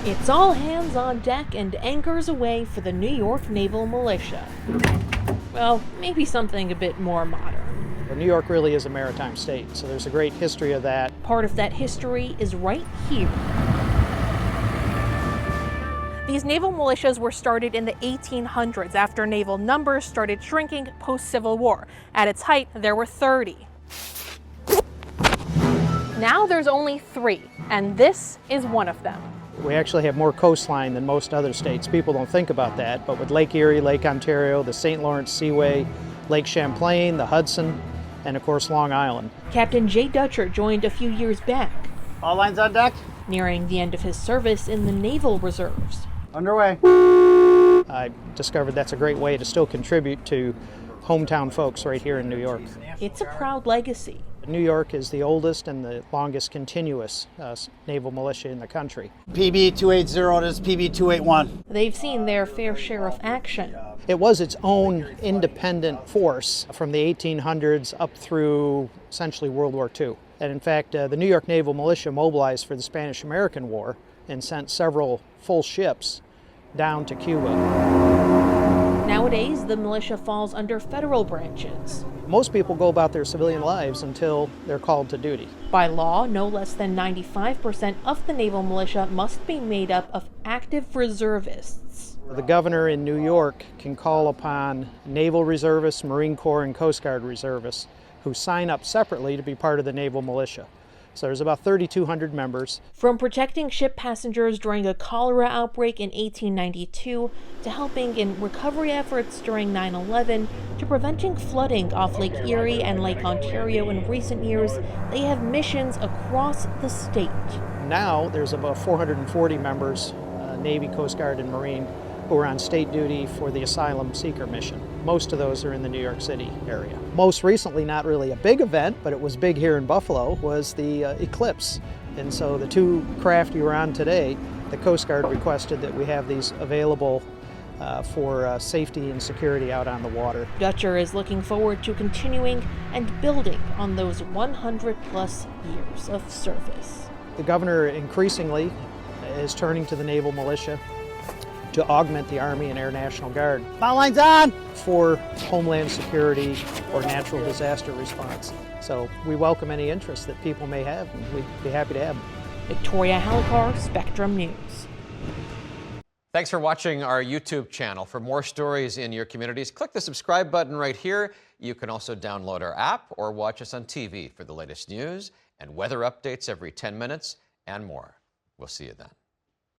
It's all hands on deck and anchors away for the New York Naval Militia. Well, maybe something a bit more modern. New York really is a maritime state, so there's a great history of that. Part of that history is right here. These naval militias were started in the 1800s after naval numbers started shrinking post-Civil War. At its height, there were 30. Now there's only 3, and this is one of them. We actually have more coastline than most other states. People don't think about that, but with Lake Erie, Lake Ontario, the St. Lawrence Seaway, Lake Champlain, the Hudson, and of course Long Island. Captain J. Dutcher joined a few years back, All lines on deck. nearing the end of his service in the Naval Reserves. Underway. I discovered that's a great way to still contribute to hometown folks right here in New York. It's a proud legacy. New York is the oldest and the longest continuous naval militia in the country. PB 280, this is PB 281. They've seen their fair share of action. It was its own independent force from the 1800s up through essentially World War II. And in fact, the New York Naval Militia mobilized for the Spanish-American War and sent several full ships down to Cuba. Nowadays, the militia falls under federal branches. Most people go about their civilian lives until they're called to duty. By law, no less than 95% of the naval militia must be made up of active reservists. The governor in New York can call upon naval reservists, Marine Corps, and Coast Guard reservists who sign up separately to be part of the naval militia. So there's about 3,200 members. From protecting ship passengers during a cholera outbreak in 1892, to helping in recovery efforts during 9/11, to preventing flooding off Lake Erie and Lake Ontario in recent years, they have missions across the state. Now there's about 440 members, Navy, Coast Guard, and Marine, who are on state duty for the asylum seeker mission. Most of those are in the New York City area. Most recently, not really a big event, but it was big here in Buffalo, was the eclipse. And so the 2 craft you were on today, the Coast Guard requested that we have these available for safety and security out on the water. Dutcher is looking forward to continuing and building on those 100+ years of service. The governor increasingly is turning to the naval militia to augment the Army and Air National Guard. All lines on. For homeland security or natural disaster response. So we welcome any interest that people may have, and we'd be happy to have them. Victoria Halkar, Spectrum News. Thanks for watching our YouTube channel. For more stories in your communities, click the subscribe button right here. You can also download our app or watch us on TV for the latest news and weather updates every 10 minutes and more. We'll see you then.